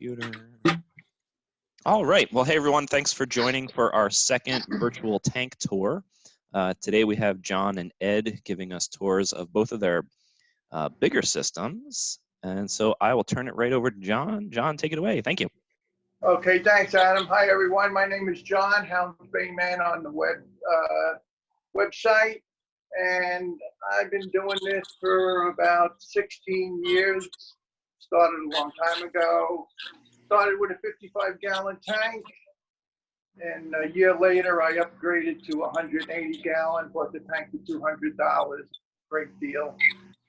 computer. All right. Well, hey, everyone. Thanks for joining for our second virtual tank tour. Today we have John and Ed giving us tours of both of their bigger systems. And so I will turn it right over to John. John, take it away. Thank you. Okay, thanks, Adam. Hi, everyone. My name is John, houndsbayman on the website. And I've been doing this for about 16 years. Started a long time ago. Started with a 55-gallon tank. And a year later, I upgraded to 180 gallon, bought the tank for $200. Great deal.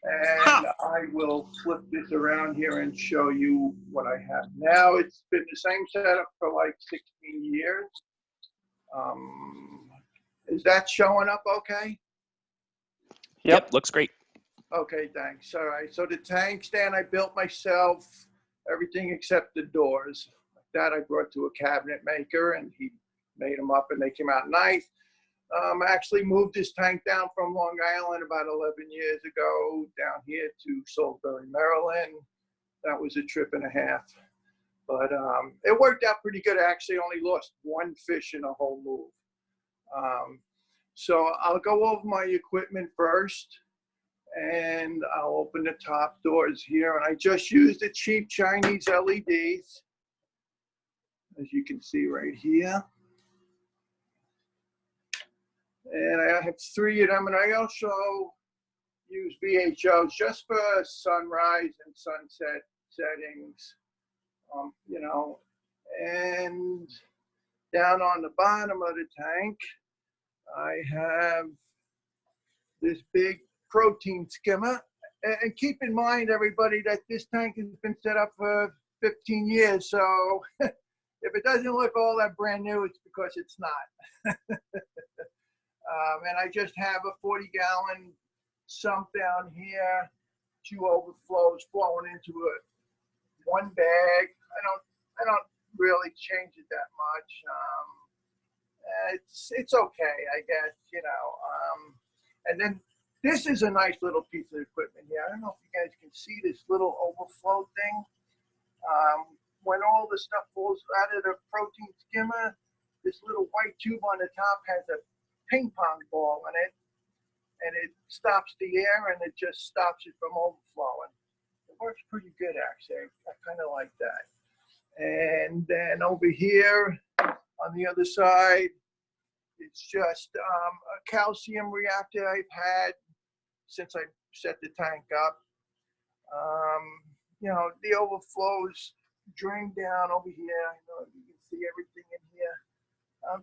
And I will flip this around here and show you what I have now. It's been the same setup for like 16 years. Is that showing up okay? Yep, looks great. Okay, thanks. All right, so the tank stand I built myself, everything except the doors. That I brought to a cabinet maker, and he made them up, and they came out nice. I actually moved this tank down from Long Island about 11 years ago down here to Salisbury, Maryland. That was a trip and a half, but it worked out pretty good. I actually only lost one fish in a whole move. So I'll go over my equipment first, and I'll open the top doors here. And I just used the cheap Chinese LEDs, as you can see right here. And I have 3 of them, and I also use VHOs just for sunrise and sunset settings, you know. And down on the bottom of the tank, I have this big protein skimmer. And keep in mind, everybody, that this tank has been set up for 15 years, so if it doesn't look all that brand new, it's because it's not. And I just have a 40-gallon sump down here, 2 overflows flowing into one bag. I don't really change it that much. It's okay, I guess, you know. And then this is a nice little piece of equipment here. I don't know if you guys can see this little overflow thing. When all the stuff falls out of the protein skimmer, this little white tube on the top has a ping pong ball in it, and it stops the air, and it just stops it from overflowing. It works pretty good, actually. I kind of like that. And then over here on the other side, it's just a calcium reactor I've had since I set the tank up. You know, the overflows drain down over here. I know you can see everything in here.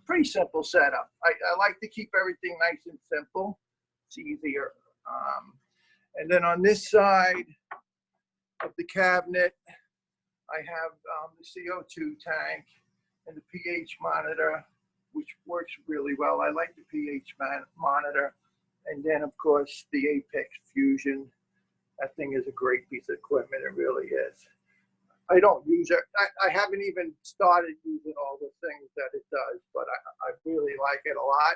Pretty simple setup. I like to keep everything nice and simple. It's easier. And then on this side of the cabinet, I have the CO2 tank and the pH monitor, which works really well. I like the pH monitor. And then, of course, the Apex Fusion. That thing is a great piece of equipment. It really is. I don't use it. I haven't even started using all the things that it does, but I really like it a lot.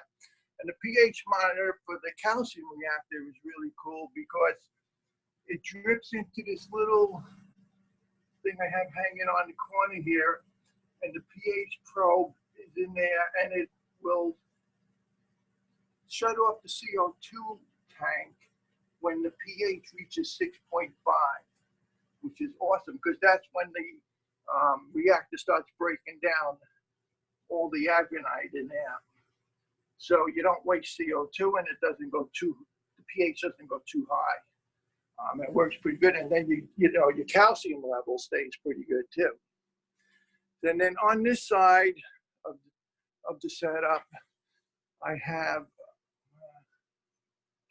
And the pH monitor for the calcium reactor is really cool because it drips into this little thing I have hanging on the corner here, and the pH probe is in there, and it will shut off the CO2 tank when the pH reaches 6.5. Which is awesome because that's when the reactor starts breaking down all the aggronite in there. So you don't waste CO2, and it doesn't go the pH doesn't go too high. It works pretty good, and then you know your calcium level stays pretty good too. And then on this side of the setup, I have.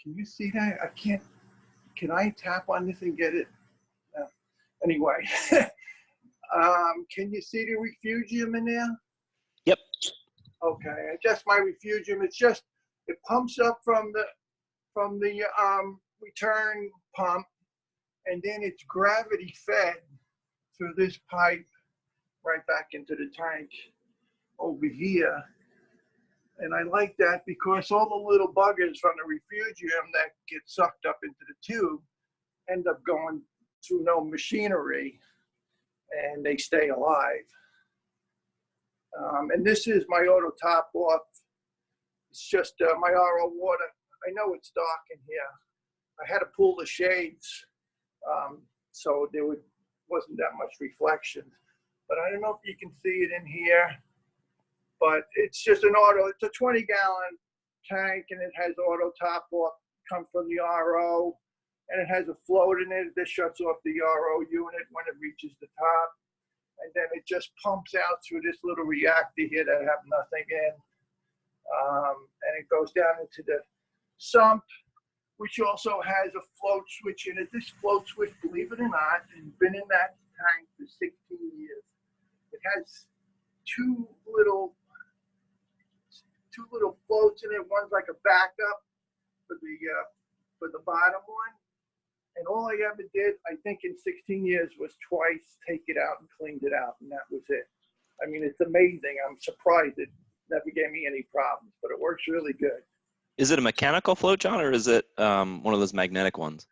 Can you see that? I can't. Can I tap on this and get it? Anyway, can you see the refugium in there? Yep. Okay, just my refugium. It's just it pumps up from the return pump, and then it's gravity fed through this pipe right back into the tank over here. And I like that because all the little buggers from the refugium that get sucked up into the tube end up going through no machinery and they stay alive. And this is my auto top off. It's just my RO water. I know it's dark in here. I had to pull the shades, so there wasn't that much reflection. But I don't know if you can see it in here. But it's just an auto. It's a 20-gallon tank, and it has auto top off. Comes from the RO, and it has a float in it that shuts off the RO unit when it reaches the top. And then it just pumps out through this little reactor here that I have nothing in. And it goes down into the sump, which also has a float switch in it. This float switch, believe it or not, has been in that tank for 16 years. It has two little floats in it. One's like a backup for the bottom one. And all I ever did, I think in 16 years, was twice take it out and cleaned it out, and that was it. I mean, it's amazing. I'm surprised it never gave me any problems, but it works really good. Is it a mechanical float, John, or is it one of those magnetic ones?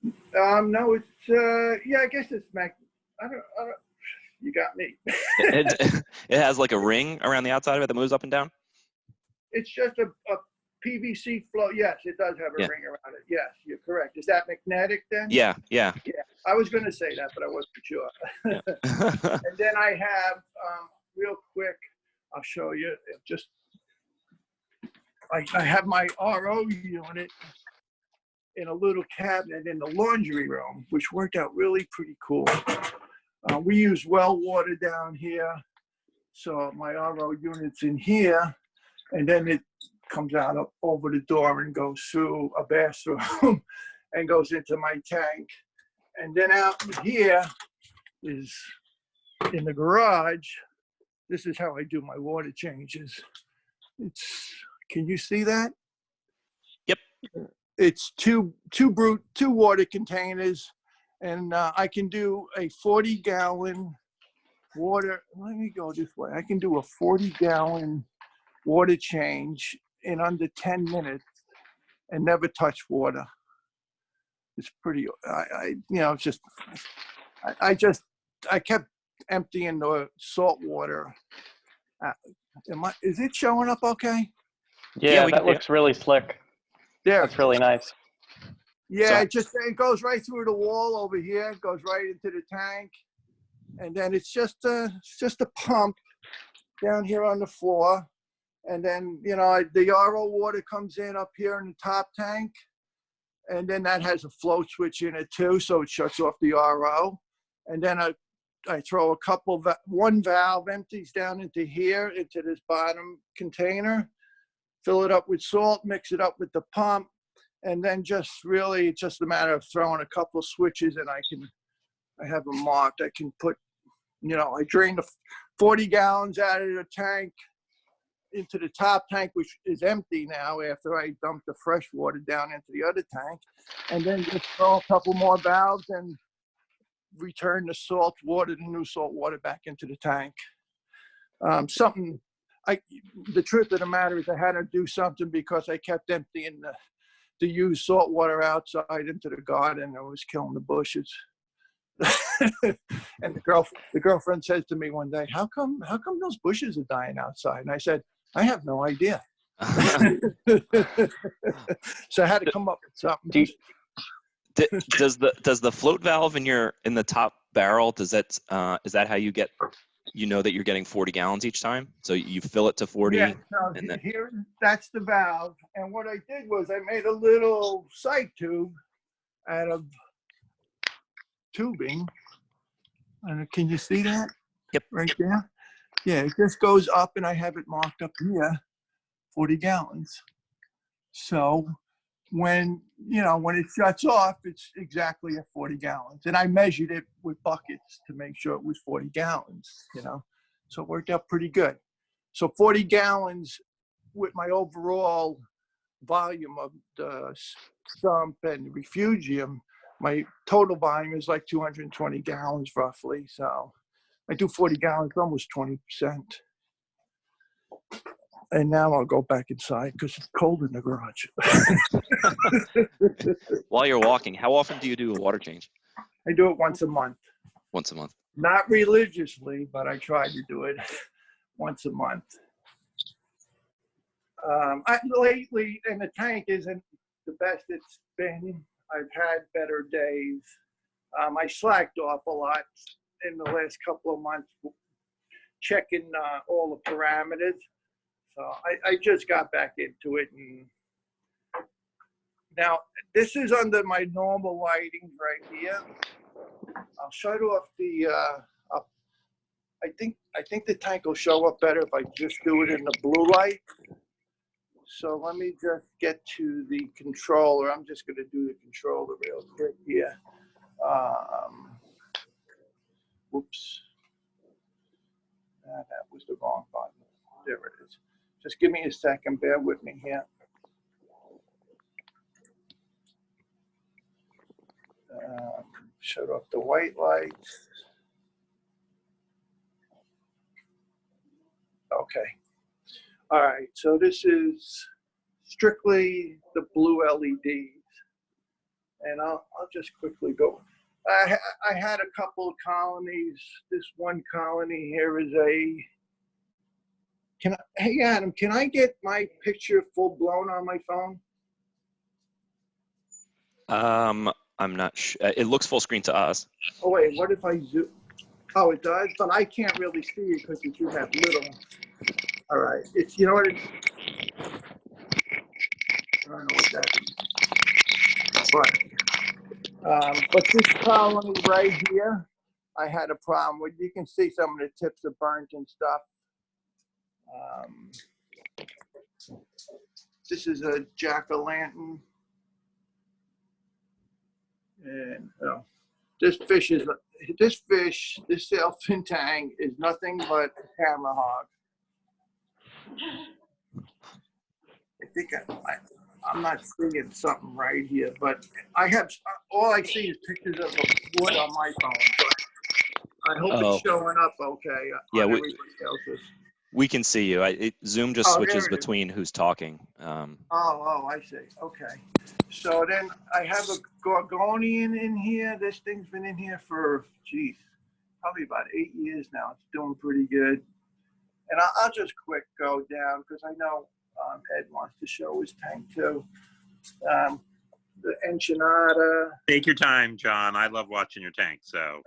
No, it's yeah, I guess it's I don't. You got me. it has like a ring around the outside of it that moves up and down? It's just a PVC float. Yes, it does have a ring around it. Yes, you're correct. Is that magnetic then? Yeah. I was going to say that, but I wasn't sure. Yeah. And then I have, real quick, I'll show you. I have my RO unit in a little cabinet in the laundry room, which worked out really pretty cool. We use well water down here, so my RO unit's in here, and then it comes out over the door and goes through a bathroom and goes into my tank. And then out here is in the garage. This is how I do my water changes. Can you see that? Yep. It's two water containers, and I can do a 40-gallon water. Let me go this way. I can do a 40-gallon water change in under 10 minutes and never touch water. It's pretty, I kept emptying the salt water. Is it showing up okay? Yeah, that looks really slick. There. That's really nice. Yeah, it goes right through the wall over here. It goes right into the tank. And then it's just a pump down here on the floor. And then, the RO water comes in up here in the top tank. And then that has a float switch in it too, so it shuts off the RO. And then I throw one valve empties down into here, into this bottom container, fill it up with salt, mix it up with the pump. And then it's just a matter of throwing a couple of switches, and I have them marked. I can put, I drain the 40 gallons out of the tank into the top tank, which is empty now after I dumped the fresh water down into the other tank, and then just throw a couple more valves and return the new salt water back into the tank. The truth of the matter is I had to do something because I kept emptying the used salt water outside into the garden, and I was killing the bushes. And the girlfriend says to me one day, how come those bushes are dying outside? And I said, I have no idea. So I had to come up with something. Does the float valve in the top barrel, is that how you get, that you're getting 40 gallons each time? So you fill it to 40? Yeah, and then that's the valve. And what I did was I made a little side tube out of tubing. And can you see that? Yep. Right there? Yeah, it just goes up, and I have it marked up here, 40 gallons. So when it shuts off, it's exactly at 40 gallons. And I measured it with buckets to make sure it was 40 gallons, So it worked out pretty good. So 40 gallons with my overall volume of the sump and refugium, my total volume is like 220 gallons roughly. So I do 40 gallons, almost 20%. And now I'll go back inside because it's cold in the garage. While you're walking, how often do you do a water change? I do it once a month. Once a month. Not religiously, but I try to do it once a month. Lately, and the tank isn't the best it's been. I've had better days. I slacked off a lot in the last couple of months, checking all the parameters. So I just got back into it. And now this is under my normal lighting right here. I'll shut off the, I think the tank will show up better if I just do it in the blue light. So let me just get to the controller. I'm just going to do the controller real quick here. Whoops. That was the wrong button. There it is. Just give me a second. Bear with me here. Shut off the white lights. Okay. All right. So this is strictly the blue LEDs. And I'll just quickly go. I had a couple of colonies. This one colony here is hey Adam, can I get my picture full blown on my phone? I'm not sure. It looks full screen to us. Oh wait, what if I zoom? Oh, it does, but I can't really see it because it's in that little. All right, it's, you know what? I don't know what that is. But this colony right here, I had a problem with. You can see some of the tips are burnt and stuff. This is a jack-o'-lantern. And this sailfin tang is nothing but a camera hog. I think I'm not seeing something right here, but all I see is pictures of the wood on my phone. But I hope it's showing up okay. Yeah, everybody else's. We can see you. Zoom just switches between who's talking. I see. Okay. So then I have a Gorgonian in here. This thing's been in here for, geez, probably about 8 years now. It's doing pretty good. And I'll just quick go down because I know Ed wants to show his tank too. The Enchilada. Take your time, John. I love watching your tank, so.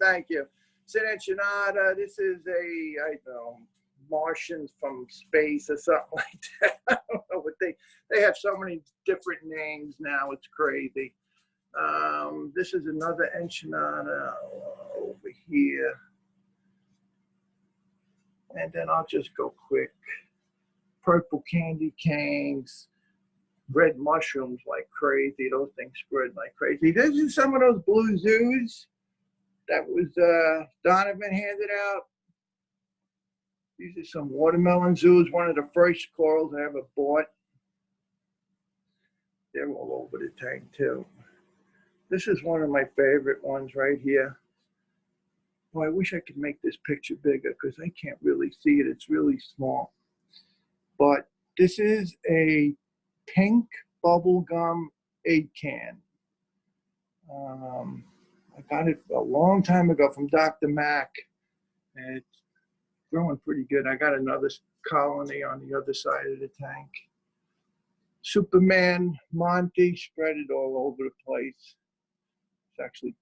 Thank you. It's an Enchilada. This is I don't know, Martians from space or something like that. I don't know what they have so many different names now. It's crazy. This is another Enchilada over here. And then I'll just go quick. Purple candy canes, red mushrooms like crazy. Those things spread like crazy. This is some of those blue zoos that was Donovan handed out. These are some watermelon zoos, one of the first corals I ever bought. They're all over the tank too. This is one of my favorite ones right here. Well, I wish I could make this picture bigger because I can't really see it. It's really small. But this is a pink bubblegum egg can. I got it a long time ago from Dr. Mack. And it's growing pretty good. I got another colony on the other side of the tank. Superman, Monty, spread it all over the place. It's actually,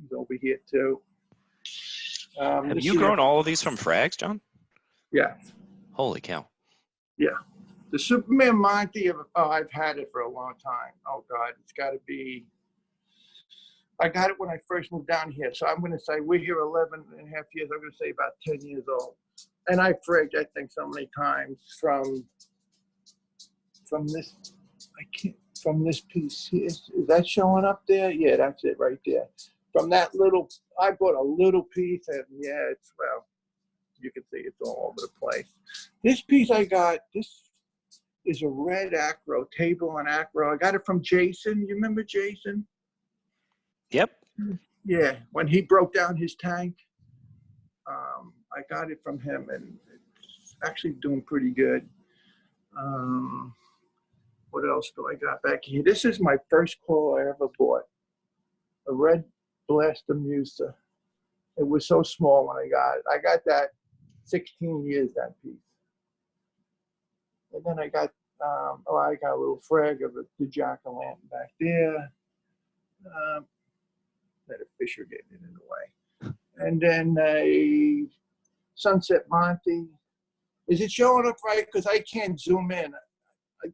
he's over here too. Have you grown all of these from frags, John? Yeah. Holy cow. Yeah. The Superman Monty, I've had it for a long time. Oh God, it's got to be, I got it when I first moved down here. So I'm going to say we're here 11 and a half years. I'm going to say about 10 years old. And I fragged that thing so many times from this, from this piece here. Is that showing up there? Yeah, that's it right there. From that little, I bought a little piece and yeah, it's, well, you can see it's all over the place. This piece I got, this is a red acro, table and acro. I got it from Jason. You remember Jason? Yep. Yeah, when he broke down his tank, I got it from him and it's actually doing pretty good. What else do I got back here? This is my first coral I ever bought. A red Blaster Musa. It was so small when I got it. I got that 16 years, that piece. And then I got I got a little frag of the jack-o'-lantern back there. That a fisher getting it in the way. And then a Sunset Monty. Is it showing up right? Because I can't zoom in.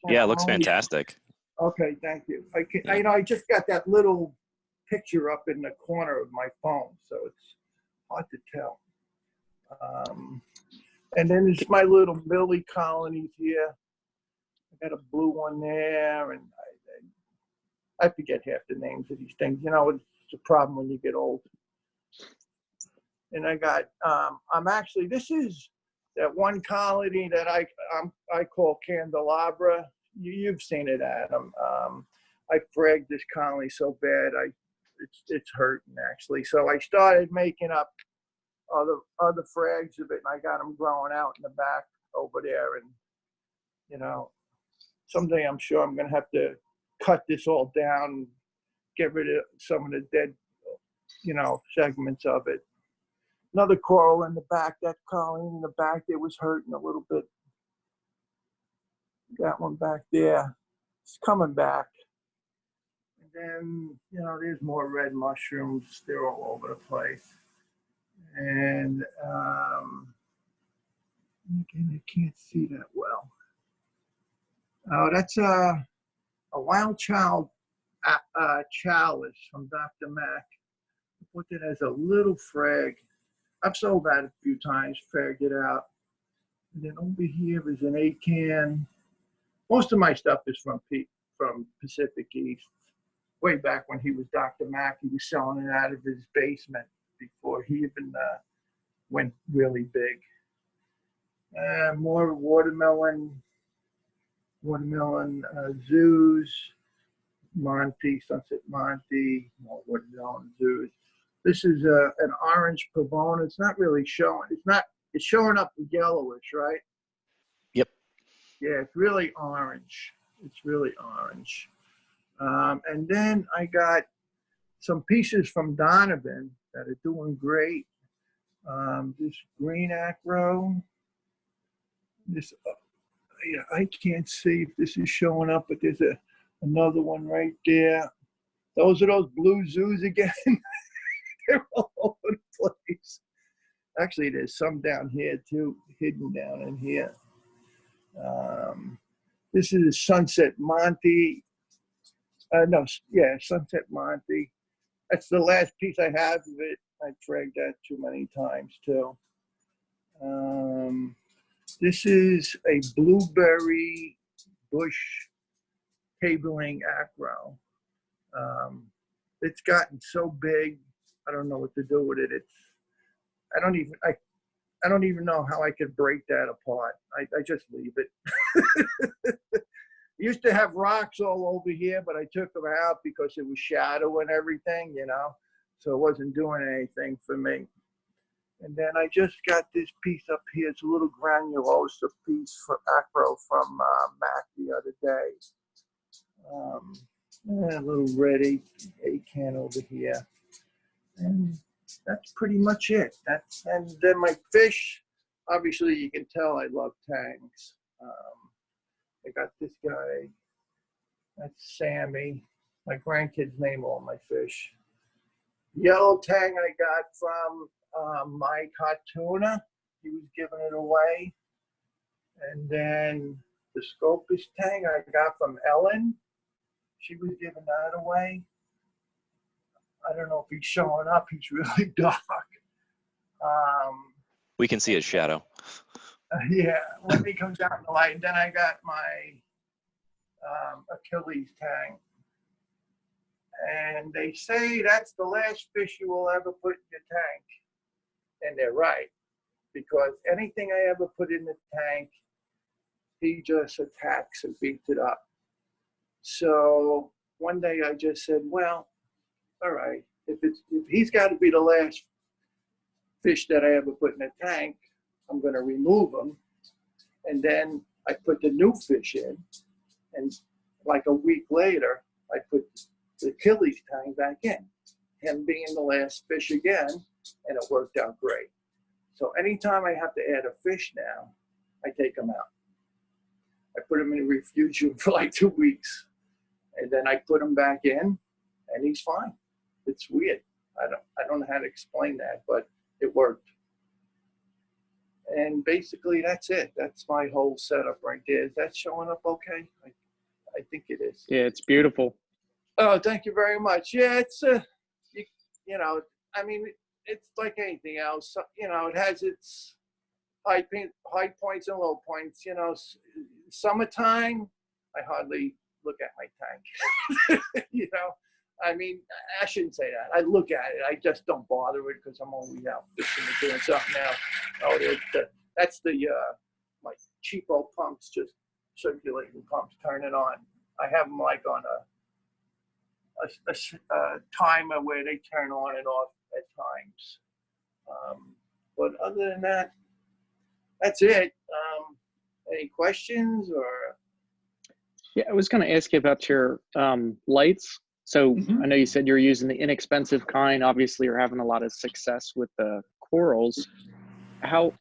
Yeah, it looks fantastic. Okay, thank you. I just got that little picture up in the corner of my phone, so it's hard to tell. And then there's my little Millie colonies here. I got a blue one there, and I forget half the names of these things. You know, it's a problem when you get old. And I got, this is that one colony that I call Candelabra. You've seen it, Adam. I fragged this colony so bad, it's hurting actually. So I started making up other frags of it, and I got them growing out in the back over there. And you know, someday I'm sure I'm gonna have to cut this all down and get rid of some of the dead, segments of it. Another coral in the back. That colony in the back there was hurting a little bit. That one back there, it's coming back. And then, there's more red mushrooms. They're all over the place. And again, you can't see that well. Oh, that's a wild child chalice from Dr. Mack. I put it as a little frag. I've sold that a few times, fragged it out. And then over here is an acan. Most of my stuff is from Pacific East. Way back when he was Dr. Mack, he was selling it out of his basement before he even went really big. More watermelon zoos, Monty, Sunset Monty, more watermelon zoos. This is an orange pavona. It's not really showing. It's showing up yellowish, right? Yep. Yeah, it's really orange. It's really orange. And then I got some pieces from Donovan that are doing great. This green acro. This, I can't see if this is showing up, but there's another one right there. Those are those blue zoos again. They're all over the place. Actually, there's some down here too, hidden down in here. This is Sunset Monty. Sunset Monty. That's the last piece I have of it. I fragged that too many times too. This is a blueberry bush tabling acro. It's gotten so big, I don't know what to do with it. I don't even know how I could break that apart. I just leave it. Used to have rocks all over here, but I took them out because it was shadow and everything, so it wasn't doing anything for me. And then I just got this piece up here. It's a little granulosa piece for acro from Mac the other day. A little red acan over here. And that's pretty much it. And then my fish, obviously you can tell I love tangs. I got this guy, that's Sammy. My grandkids name all my fish. Yellow tang I got from Mike Hot Tuna. He was giving it away. And then the Scopus tang I got from Ellen. She was giving that away. I don't know if he's showing up. He's really dark. We can see his shadow. Yeah, when he comes out in the light. And then I got my Achilles tang. And they say that's the last fish you will ever put in your tank. And they're right. Because anything I ever put in the tank, he just attacks and beats it up. So one day I just said, well, all right, if he's got to be the last fish that I ever put in a tank, I'm going to remove him. And then I put the new fish in. And like a week later, I put the Achilles tang back in. him being the last fish again, and it worked out great. So anytime I have to add a fish now, I take him out. I put him in refugium for like 2 weeks, and then I put him back in, and he's fine. It's weird. I don't know how to explain that, but it worked. And basically, that's it. That's my whole setup right there. Is that showing up okay? I think it is. Yeah, it's beautiful. Oh, thank you very much. Yeah, it's you know, I mean, it's like anything else. You know, it has its high points and low points. You know, summertime, I hardly look at my tank. You know, I mean, I shouldn't say that. I look at it. I just don't bother with it because I'm always out fishing and doing something else. Oh, that's the my cheapo pumps, just circulating pumps, turn it on. I have them like on a timer where they turn on and off at times. But other than that, that's it. Any questions or? Yeah, I was going to ask you about your lights. So I know you said you're using the inexpensive kind. Obviously, you're having a lot of success with the corals. How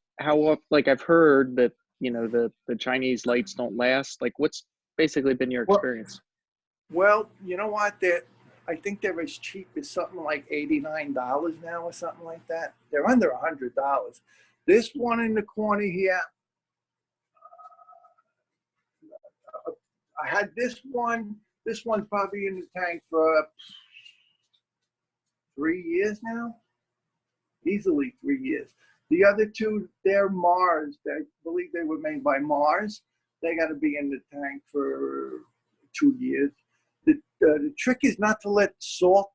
like I've heard that, you know, the Chinese lights don't last. Like, what's basically been your experience? Well, you know what? I think they're as cheap as something like $89 now or something like that. They're under $100. This one in the corner here, I had this one. This one's probably in the tank for 3 years now. Easily 3 years. The other two, they're Mars. I believe they were made by Mars. They got to be in the tank for 2 years. The trick is not to let salt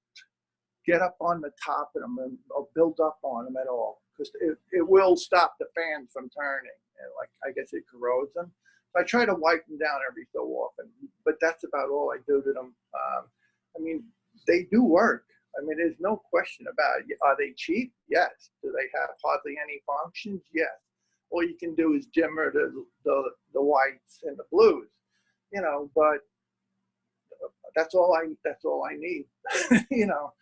get up on the top of them or build up on them at all, because it will stop the fan from turning. And like, I guess it corrodes them. So I try to wipe them down every so often, but that's about all I do to them. I mean, they do work. I mean, there's no question about it. Are they cheap? Yes. Do they have hardly any functions? Yes. All you can do is dimmer the whites and the blues, you know, but that's all I need. You know,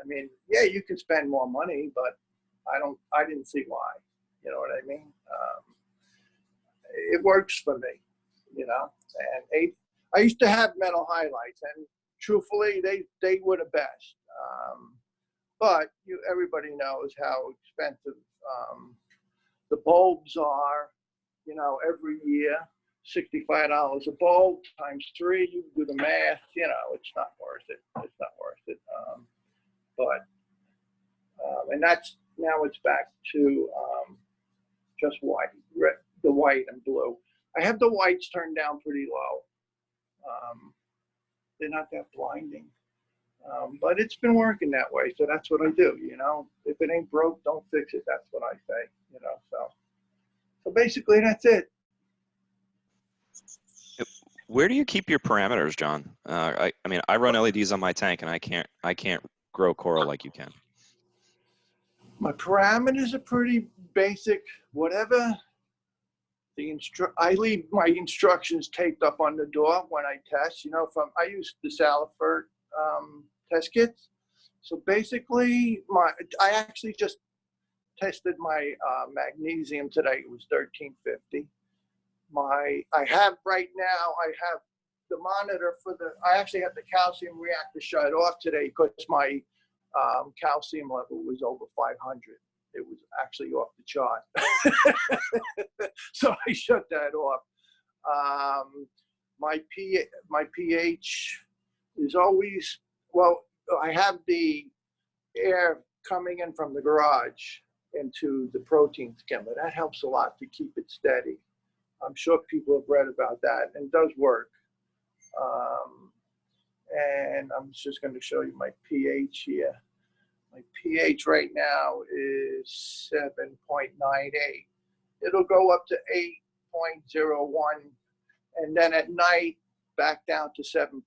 I mean, yeah, you can spend more money, but I didn't see why. You know what I mean? It works for me, you know. And I used to have metal highlights, and truthfully, they were the best. But everybody knows how expensive the bulbs are. You know, every year, $65 a bulb times 3. You do the math. You know, it's not worth it. It's not worth it. And now it's back to just white, the white and blue. I have the whites turned down pretty low. They're not that blinding, but it's been working that way. So that's what I do. You know, if it ain't broke, don't fix it. That's what I say. You know, so basically that's it. Where do you keep your parameters, John? I mean, I run LEDs on my tank, and I can't grow coral like you can. My parameters are pretty basic. Whatever I leave my instructions taped up on the door when I test. You know, I use the Salifert test kits. So basically, I actually just tested my magnesium today. It was 1350. I have right now, I have the monitor I actually have the calcium reactor shut off today because my calcium level was over 500. It was actually off the chart. So I shut that off. My pH is always, well, I have the air coming in from the garage into the protein skimmer. That helps a lot to keep it steady. I'm sure people have read about that, and it does work. And I'm just going to show you my pH here. My pH right now is 7.98. It'll go up to 8.01, and then at night back down to 7.9.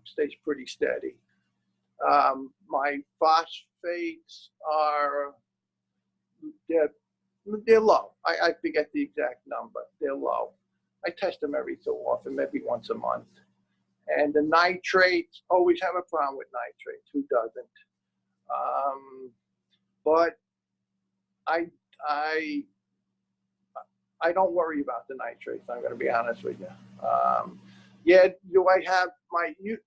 Stays pretty steady. My phosphates they're low. I forget the exact number. They're low. I test them every so often, maybe once a month. And the nitrates, always have a problem with nitrates. Who doesn't? But I don't worry about the nitrates. I'm going to be honest with you. Yeah,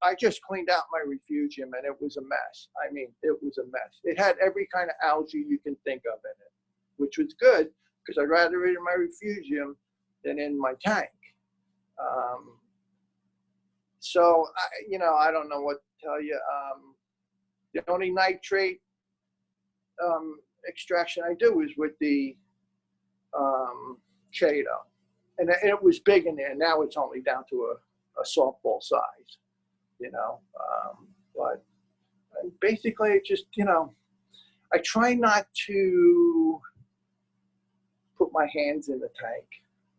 I just cleaned out my refugium and it was a mess. I mean, it was a mess. It had every kind of algae you can think of in it, which was good because I'd rather it in my refugium than in my tank. So, I don't know what to tell you. The only nitrate extraction I do is with the Chaeto. And it was big in there. Now it's only down to a softball size, but basically it just, I try not to put my hands in the tank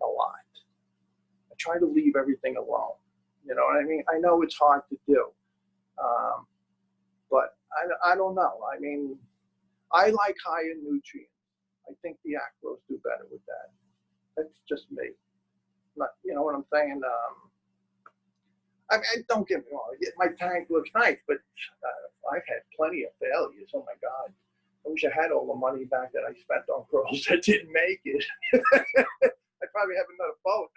a lot. I try to leave everything alone. You know what I mean? I know it's hard to do, but I don't know. I mean, I like higher nutrients. I think the acros do better with that. That's just me. Not, you know what I'm saying? I mean, don't get me wrong. My tank looks nice, but I've had plenty of failures. Oh my God. I wish I had all the money back that I spent on girls that didn't make it. I probably have another boat.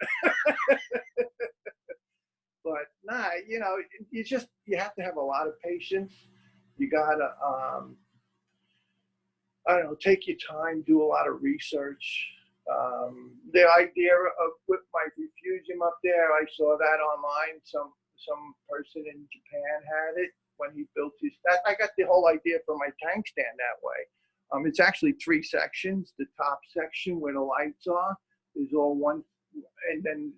But nah, you have to have a lot of patience. You gotta, I don't know, take your time, do a lot of research. The idea of with my refugium up there, I saw that online. Some person in Japan had it when he built his. I got the whole idea for my tank stand that way. It's actually 3 sections. The top section where the lights are is all one, and then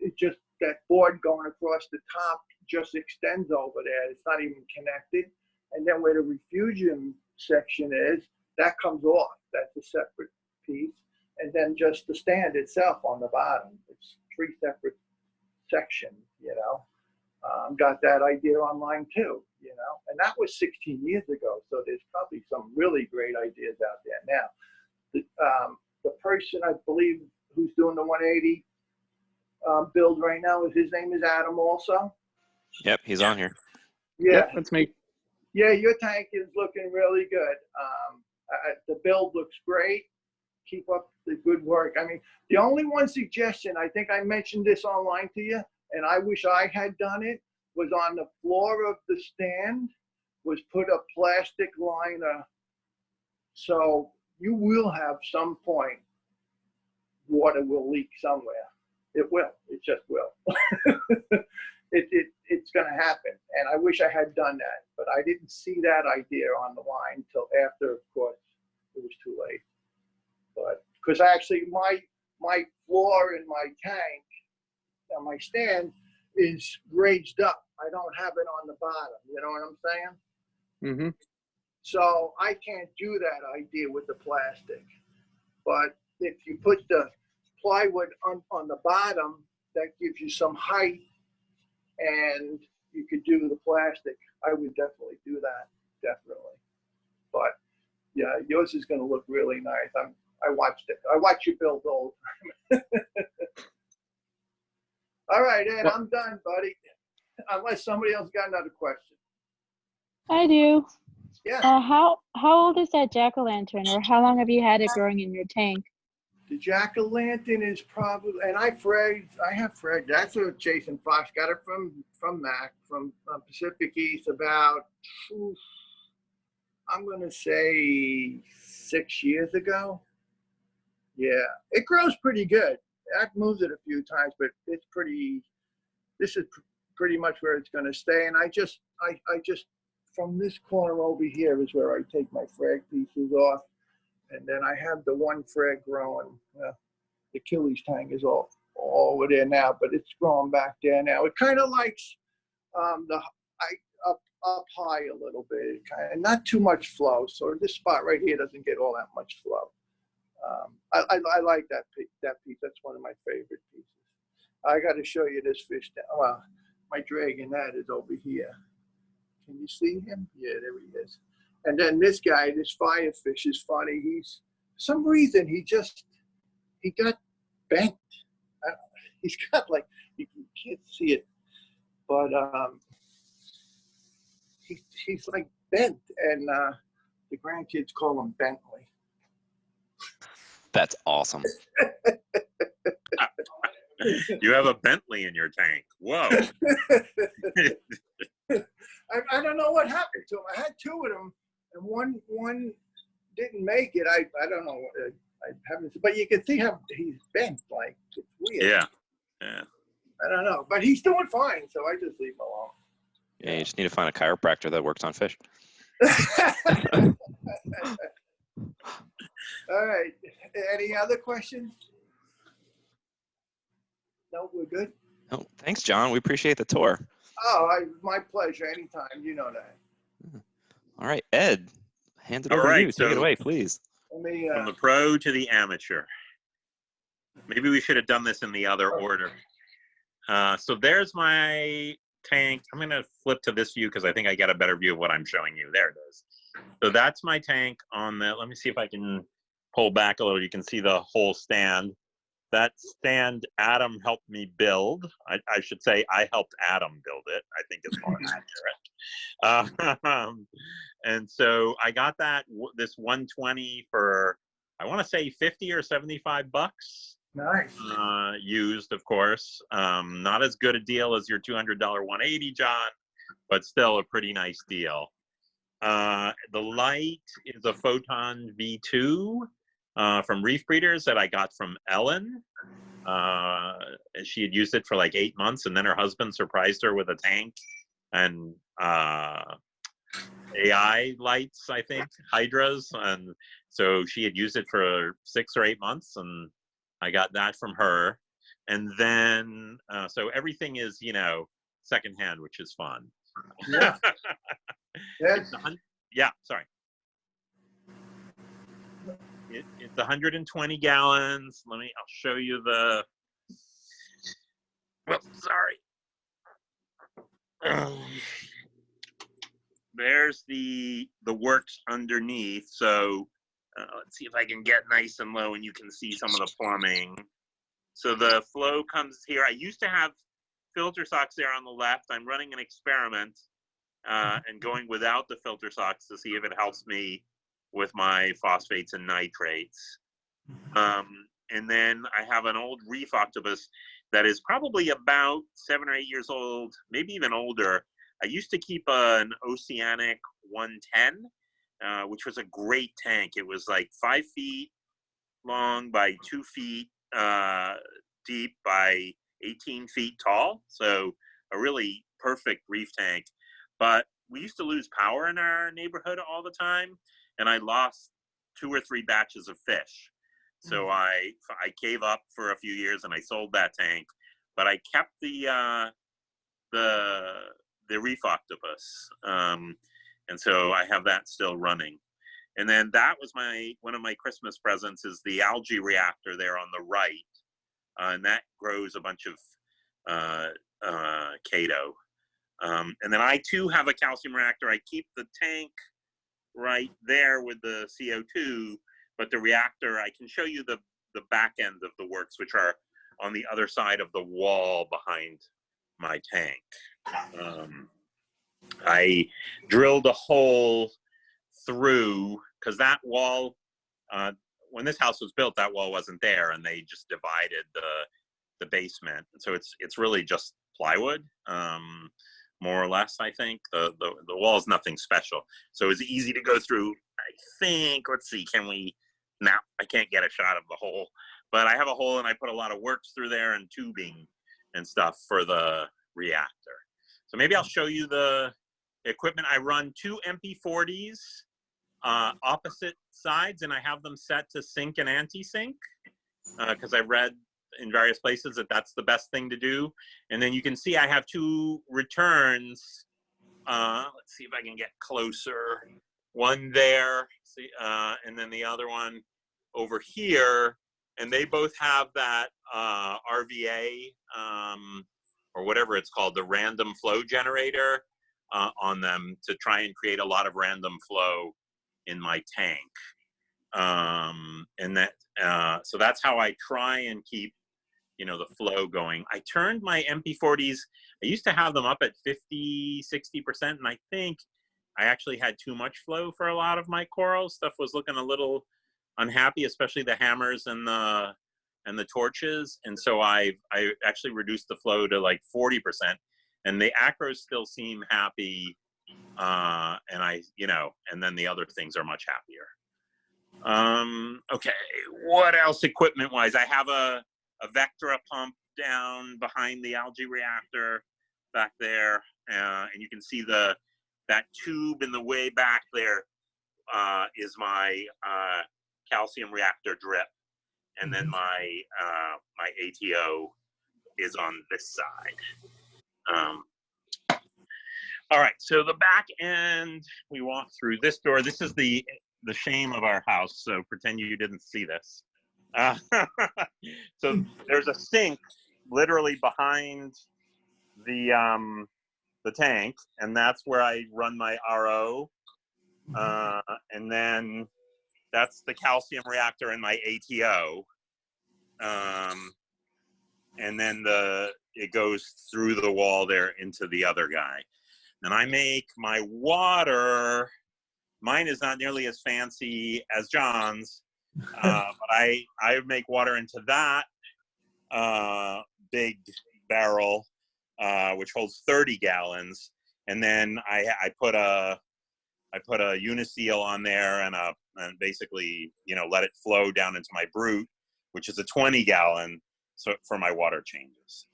it just that board going across the top just extends over there. It's not even connected. And then where the refugium section is, that comes off. That's a separate piece. And then just the stand itself on the bottom. It's 3 separate sections, Got that idea online too, And that was 16 years ago. So there's probably some really great ideas out there now. The person, I believe, who's doing the 180 build right now, his name is Adam also. Yep, he's on here. Yeah, Yep, that's me. Yeah, your tank is looking really good. The build looks great. Keep up the good work. I mean, the only one suggestion, I think I mentioned this online to you, and I wish I had done it, was on the floor of the stand, was put a plastic liner. So you will have some point, water will leak somewhere. It will. It just will. It's going to happen. And I wish I had done that. But I didn't see that idea on the line until after, of course, it was too late. But because actually my floor in my tank, my stand, is raised up. I don't have it on the bottom. You know what I'm saying? Mm-hmm. So I can't do that idea with the plastic. But if you put the plywood on the bottom, that gives you some height, and you could do the plastic. I would definitely do that, definitely. But yeah, yours is going to look really nice. I watched it. I watch you build all the time. All right, Ed, I'm done, buddy. Unless somebody else got another question. I do. Yeah. How old is that jack-o'-lantern, or how long have you had it growing in your tank? The jack-o'-lantern is probably, and I have fragged. That's what Jason Fox got it from Mac, from Pacific East about, I'm going to say 6 years ago. Yeah, it grows pretty good. I've moved it a few times, but it's this is pretty much where it's going to stay. And I just, from this corner over here is where I take my frag pieces off. And then I have the one frag growing. The Achilles tank is all over there now, but it's growing back there now. It kind of likes up high a little bit, not too much flow. So this spot right here doesn't get all that much flow. I like that piece. That's one of my favorite pieces. I got to show you this fish down. Well, my dragonette is over here. Can you see him? Yeah, there he is. And then this guy, this firefish, is funny. For some reason, he got bent. He's got you can't see it, but he's like bent, and the grandkids call him Bentley. That's awesome. You have a Bentley in your tank. Whoa. I don't know what happened to him. I had two of them, and one didn't make it. I don't know. I haven't, but you can see how he's bent. Like, it's weird. Yeah. I don't know, but he's doing fine, so I just leave him alone. Yeah, you just need to find a chiropractor that works on fish. All right. Any other questions? No, we're good. Oh, thanks, John. We appreciate the tour. Oh, my pleasure. Anytime. You know that. All right, Ed, hand it All over to right, you. Take it so- away, please. Let me. From the pro to the amateur. Maybe we should have done this in the other order. So there's my tank. I'm going to flip to this view because I think I get a better view of what I'm showing you. There it is. So that's my tank on the, let me see if I can pull back a little. You can see the whole stand. That stand Adam helped me build. I should say I helped Adam build it. I think it's more accurate. And so I got this 120 for, I want to say 50 or 75 bucks. Nice. Used, of course. Not as good a deal as your $200 180, John, but still a pretty nice deal. The light is a Photon V2 from Reef Breeders that I got from Ellen. She had used it for like 8 months, and then her husband surprised her with a tank and AI lights, I think, hydras. And so she had used it for 6 or 8 months, and I got that from her. And then, so everything is, secondhand, which is fun. Yeah. Yes. Yeah, sorry. It's 120 gallons. I'll show you the, well, sorry. There's the works underneath. So let's see if I can get nice and low and you can see some of the plumbing. So the flow comes here. I used to have filter socks there on the left. I'm running an experiment and going without the filter socks to see if it helps me with my phosphates and nitrates. And then I have an old Reef octopus that is probably about 7 or 8 years old, maybe even older. I used to keep an Oceanic 110, which was a great tank. It was like 5 feet long by 2 feet deep by 18 feet tall. So a really perfect reef tank. But we used to lose power in our neighborhood all the time, and I lost 2 or 3 batches of fish. So I gave up for a few years and I sold that tank, but I kept the Reef octopus, and so I have that still running. And then that was one of my Christmas presents is the algae reactor there on the right, and that grows a bunch of Cato. And then I too have a calcium reactor. I keep the tank right there with the CO2, but the reactor, I can show you the back end of the works, which are on the other side of the wall behind my tank. I drilled a hole through, because that wall, when this house was built, that wall wasn't there, and they just divided the basement. And so it's really just plywood, more or less, I think. The wall is nothing special. So it's easy to go through, I think. Let's see, no, I can't get a shot of the hole. But I have a hole, and I put a lot of works through there and tubing and stuff for the reactor. So maybe I'll show you the equipment. I run 2 MP40s opposite sides, and I have them set to sync and anti-sync because I read in various places that that's the best thing to do. And then you can see I have 2 returns. Let's see if I can get closer. One there, see, and then the other one over here. And they both have that RVA or whatever it's called, the random flow generator on them to try and create a lot of random flow in my tank. And that, so that's how I try and keep, you know, the flow going. I turned my MP40s. I used to have them up at 50, 60%, and I think I actually had too much flow for a lot of my corals. Stuff was looking a little unhappy, especially the hammers and the torches. And so I actually reduced the flow to like 40%, and the acros still seem happy. And and then the other things are much happier. Okay, what else equipment wise? I have a Vectra pump down behind the algae reactor back there, and you can see that tube in the way back there is my calcium reactor drip, and then my ATO is on this side. All right, so the back end, we walk through this door. This is the shame of our house, so pretend you didn't see this. So there's a sink literally behind the tank, and that's where I run my RO. And then that's the calcium reactor and my ATO. And then it goes through the wall there into the other guy. And I make my water. Mine is not nearly as fancy as John's, but I make water into that big barrel, which holds 30 gallons. And then I put a uniseal on there and basically, let it flow down into my brute, which is a 20-gallon for my water changes.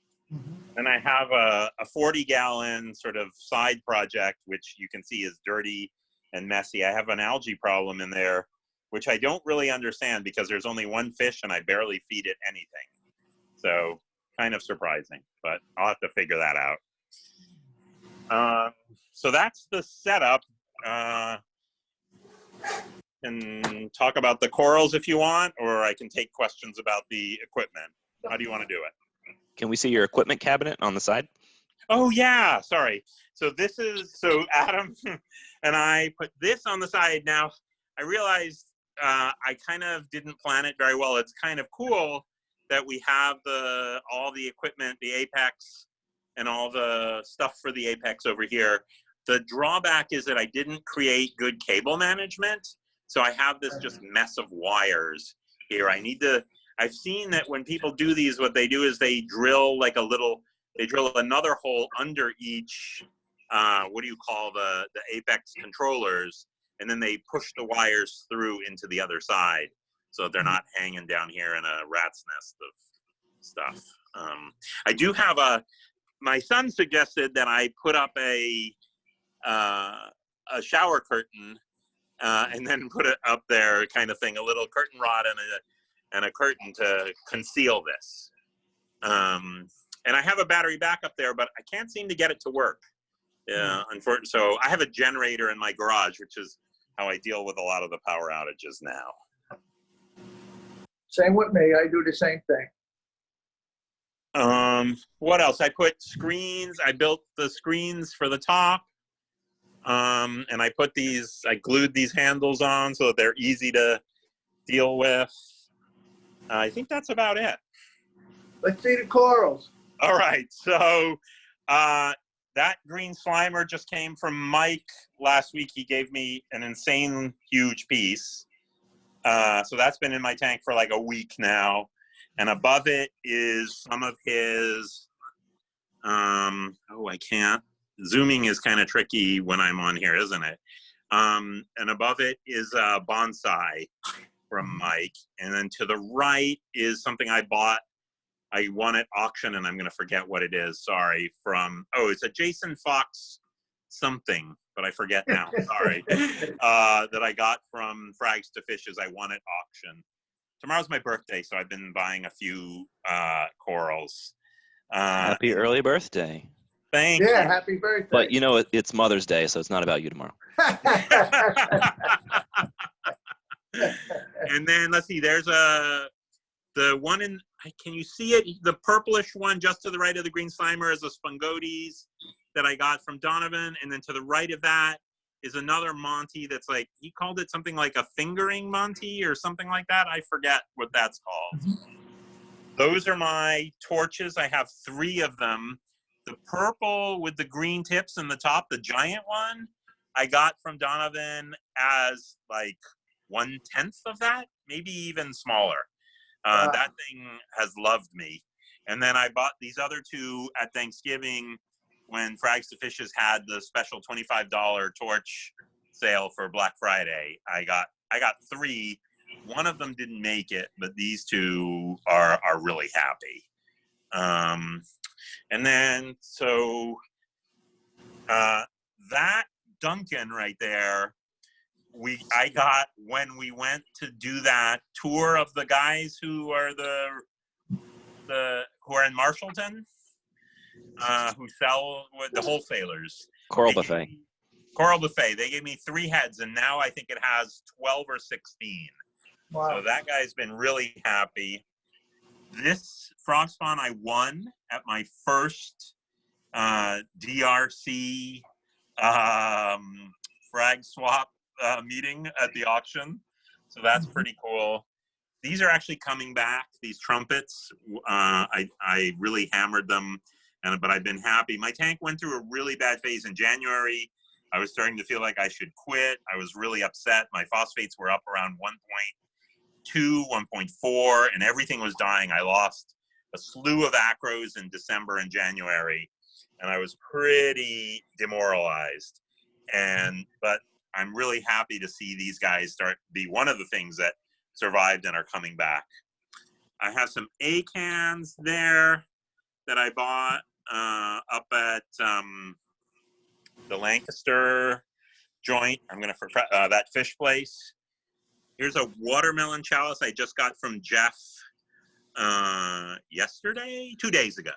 And I have a 40-gallon sort of side project, which you can see is dirty and messy. I have an algae problem in there, which I don't really understand because there's only one fish and I barely feed it anything. So kind of surprising, but I'll have to figure that out. So that's the setup. And talk about the corals if you want, or I can take questions about the equipment. How do you want to do it? Can we see your equipment cabinet on the side? Oh yeah, sorry. So Adam and I put this on the side. Now I realized I kind of didn't plan it very well. It's kind of cool that we have all the equipment, the Apex, and all the stuff for the Apex over here. The drawback is that I didn't create good cable management. So I have this just mess of wires here. I've seen that when people do these, what they do is they drill another hole under each, what do you call the Apex controllers, and then they push the wires through into the other side so that they're not hanging down here in a rat's nest of stuff. I do have my son suggested that I put up a shower curtain and then put it up there kind of thing, a little curtain rod and a curtain to conceal this. And I have a battery backup there, but I can't seem to get it to work. Unfortunately, so I have a generator in my garage, which is how I deal with a lot of the power outages now. Same with me. I do the same thing. What else? I put screens. I built the screens for the top. And I glued these handles on so that they're easy to deal with. I think that's about it. Let's see the corals. All right. So that green slimer just came from Mike last week. He gave me an insane huge piece. So that's been in my tank for like a week now. And above it is some of his, I can't. Zooming is kind of tricky when I'm on here, isn't it? And above it is a bonsai from Mike. And then to the right is something I bought. I won at auction, and I'm going to forget what it is. Sorry. It's a Jason Fox something, but I forget now. Sorry. That I got from Frags to Fishes. I won at auction. Tomorrow's my birthday, so I've been buying a few corals. Happy early birthday. Thank you. Yeah, happy birthday. But it's Mother's Day, so it's not about you tomorrow. And then let's see, there's the one can you see it? The purplish one just to the right of the green slimer is a Spongotes that I got from Donovan. And then to the right of that is another Monty that's like, he called it something like a fingering Monty or something like that. I forget what that's called. those are my torches. I have 3 of them. The purple with the green tips in the top, the giant one, I got from Donovan as like 1/10 of that, maybe even smaller. Wow. That thing has loved me. And then I bought these other 2 at Thanksgiving when Frags to Fishes had the special $25 torch sale for Black Friday. I got 3. One of them didn't make it, but these 2 are really happy. And then so that Duncan right there, I got when we went to do that tour of the guys who are who are in Marshallton, who sell with the wholesalers. Coral Buffet. Coral Buffet. They gave me 3 heads, and now I think it has 12 or 16. Wow. So that guy's been really happy. This frog spawn I won at my first DRC frag swap meeting at the auction. So that's pretty cool. These are actually coming back, these trumpets. I really hammered them, but I've been happy. My tank went through a really bad phase in January. I was starting to feel like I should quit. I was really upset. My phosphates were up around 1.2, 1.4, and everything was dying. I lost a slew of acros in December and January, and I was pretty demoralized. But I'm really happy to see these guys be one of the things that survived and are coming back. I have some A-cans there that I bought up at the Lancaster joint. I'm gonna that fish place. Here's a watermelon chalice I just got from Jeff yesterday, 2 days ago.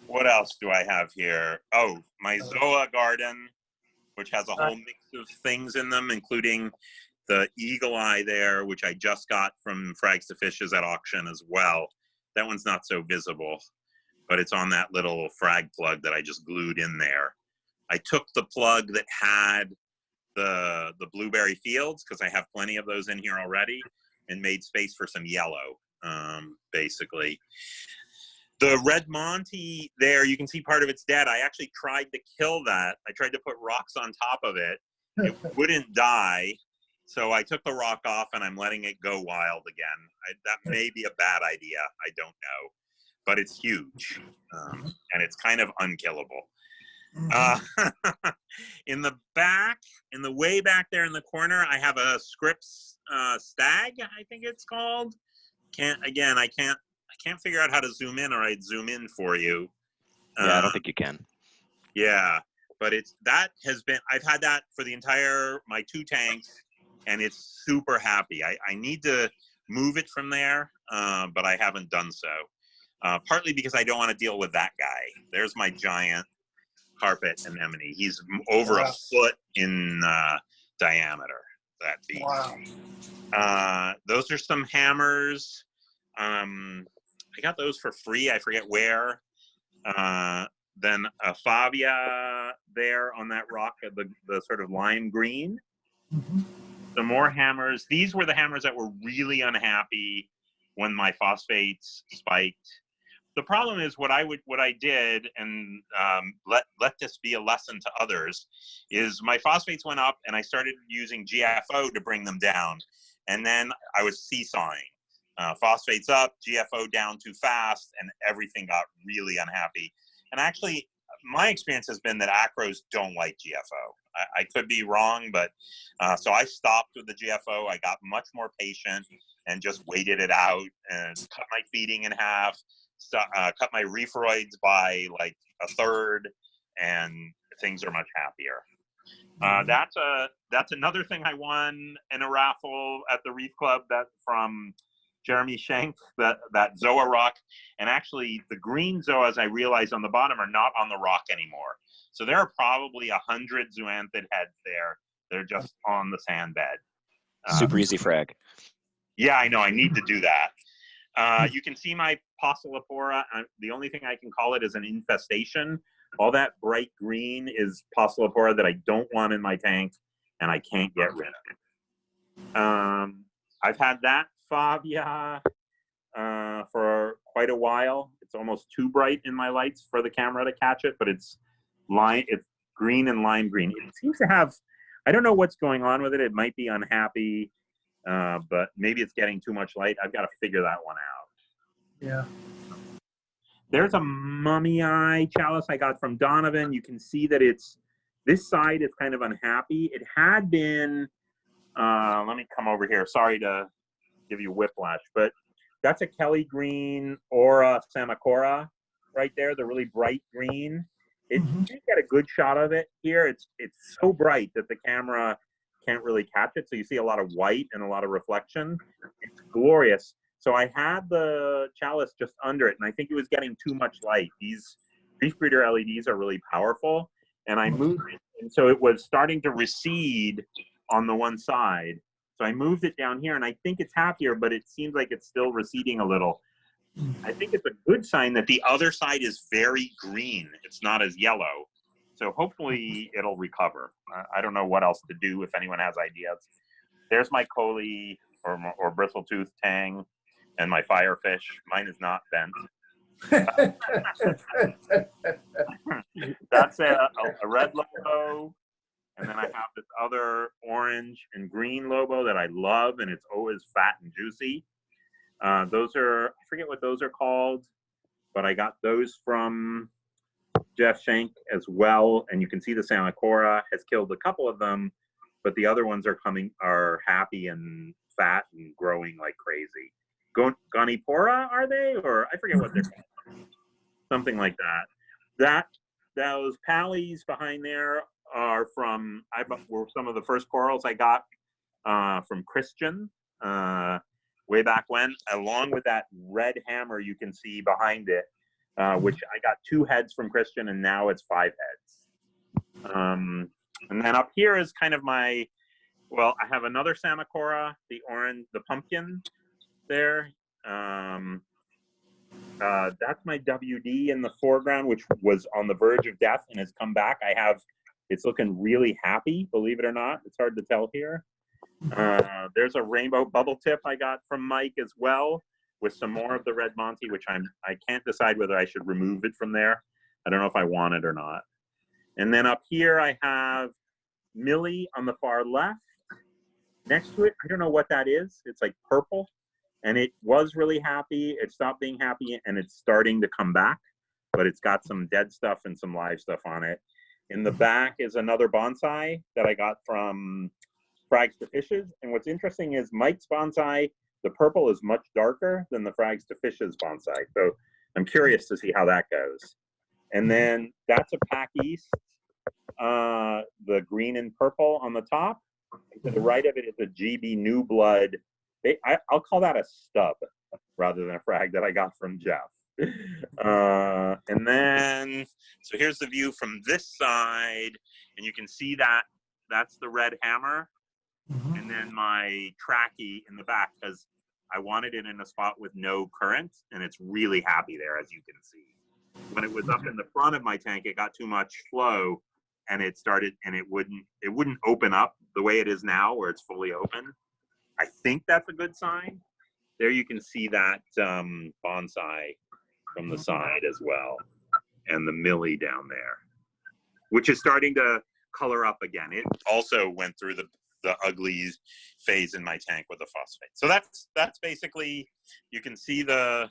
What else do I have here? Oh, my Zoa garden, which has a whole mix of things in them, including the eagle eye there, which I just got from Frags to Fishes at auction as well. That one's not so visible, but it's on that little frag plug that I just glued in there. I took the plug that had the blueberry fields, because I have plenty of those in here already, and made space for some yellow, basically. The red Monty there, you can see part of it's dead. I actually tried to kill that. I tried to put rocks on top of it. It wouldn't die. So I took the rock off and I'm letting it go wild again. That may be a bad idea. I don't know. But it's huge. And it's kind of unkillable. In the back, in the way back there in the corner, I have a Scripps stag, I think it's called. I can't figure out how to zoom in, or I'd zoom in for you. Yeah, I don't think you can. Yeah, but I've had that for my 2 tanks, and it's super happy. I need to move it from there, but I haven't done so. Partly because I don't want to deal with that guy. There's my giant carpet anemone. He's over a foot in diameter, that beast. Wow. Those are some hammers. I got those for free. I forget where. Then a Favia there on that rock, the sort of lime green. Some more hammers. These were the hammers that were really unhappy when my phosphates spiked. The problem is what I did, and let this be a lesson to others, is my phosphates went up and I started using GFO to bring them down. And then I was seesawing. Phosphates up, GFO down too fast, and everything got really unhappy. And actually, my experience has been that acros don't like GFO. I could be wrong, but so I stopped with the GFO. I got much more patient and just waited it out and cut my feeding in half, cut my referoids by like a third, and things are much happier. That's another thing I won in a raffle at the Reef Club, that from Jeremy Schenk, that Zoa rock. And actually the green Zoas, I realized on the bottom, are not on the rock anymore. So there are probably 100 zoanthid heads there. They're just on the sand bed. Super easy frag. Yeah, I know. I need to do that. You can see my Poecilopora. The only thing I can call it is an infestation. All that bright green is Poecilopora that I don't want in my tank, and I can't get rid of. I've had that Favia. quite a while. It's almost too bright in my lights for the camera to catch it, but it's green and lime green. It seems to have, I don't know what's going on with it. It might be unhappy, but maybe it's getting too much light. I've got to figure that one out. Yeah. There's a mummy eye chalice I got from Donovan. You can see that this side is kind of unhappy. It had been, let me come over here. Sorry to give you whiplash, but that's a Kelly green Aura Samacora right there, the really bright green. You get a good shot of it here. It's so bright that the camera can't really catch it. So you see a lot of white and a lot of reflection. It's glorious. So I had the chalice just under it, and I think it was getting too much light. These Reef Breeder LEDs are really powerful, and I moved it, and so it was starting to recede on the one side. So I moved it down here, and I think it's happier, but it seems like it's still receding a little. I think it's a good sign that the other side is very green. It's not as yellow. So hopefully it'll recover. I don't know what else to do if anyone has ideas. There's my Coley or bristletooth tang and my firefish. Mine is not bent. That's a red lobo. And then I have this other orange and green lobo that I love, and it's always fat and juicy. Those are, I forget what those are called, but I got those from Jeff Shank as well. And you can see the Samacora has killed a couple of them, but the other ones are happy and fat and growing like crazy. Gonipora, are they? Or I forget what they're called. Something like that. Those pallies behind there are were some of the first corals I got from Christian way back when, along with that red hammer you can see behind it, which I got 2 heads from Christian, and now it's 5 heads. And then up here is kind of I have another Samacora, the orange, the pumpkin there. That's my WD in the foreground, which was on the verge of death and has come back. It's looking really happy, believe it or not. It's hard to tell here. There's a rainbow bubble tip I got from Mike as well, with some more of the red Monty, which I can't decide whether I should remove it from there. I don't know if I want it or not. And then up here I have Millie on the far left. Next to it, I don't know what that is. It's like purple. And it was really happy. It stopped being happy, and it's starting to come back. But it's got some dead stuff and some live stuff on it. In the back is another bonsai that I got from Frags to Fishes. And what's interesting is Mike's bonsai, the purple is much darker than the Frags to Fishes bonsai. So I'm curious to see how that goes. And then that's a Pack East, the green and purple on the top. To the right of it is a GB New Blood. I'll call that a stub rather than a frag that I got from Jeff. And then, so here's the view from this side, and you can see that's the red hammer. And then my trachea in the back, because I wanted it in a spot with no current, and it's really happy there, as you can see. When it was up in the front of my tank, it got too much flow, and it wouldn't open up the way it is now, where it's fully open. I think that's a good sign. There you can see that bonsai from the side as well, and the Millie down there, which is starting to color up again. It also went through the ugly phase in my tank with the phosphate. So that's basically, you can see the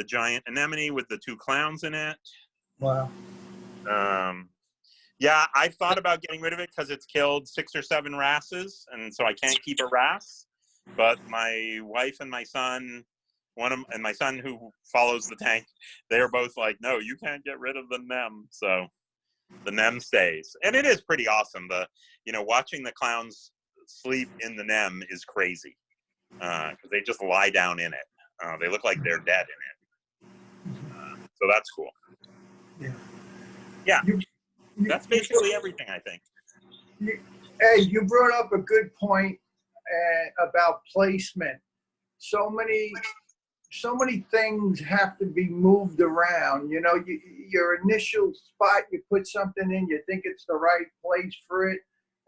giant anemone with the 2 clowns in it. Wow. Yeah, I thought about getting rid of it because it's killed 6 or 7 wrasses, and so I can't keep a wrasse. But my wife and my son, and my son who follows the tank, they're both like, no, you can't get rid of the nem. So the nem stays. And it is pretty awesome. Watching the clowns sleep in the nem is crazy because they just lie down in it. They look like they're dead in it. So that's cool. Yeah. That's basically everything, I think. Hey, you brought up a good point about placement. So many things have to be moved around. Your initial spot, you put something in, you think it's the right place for it,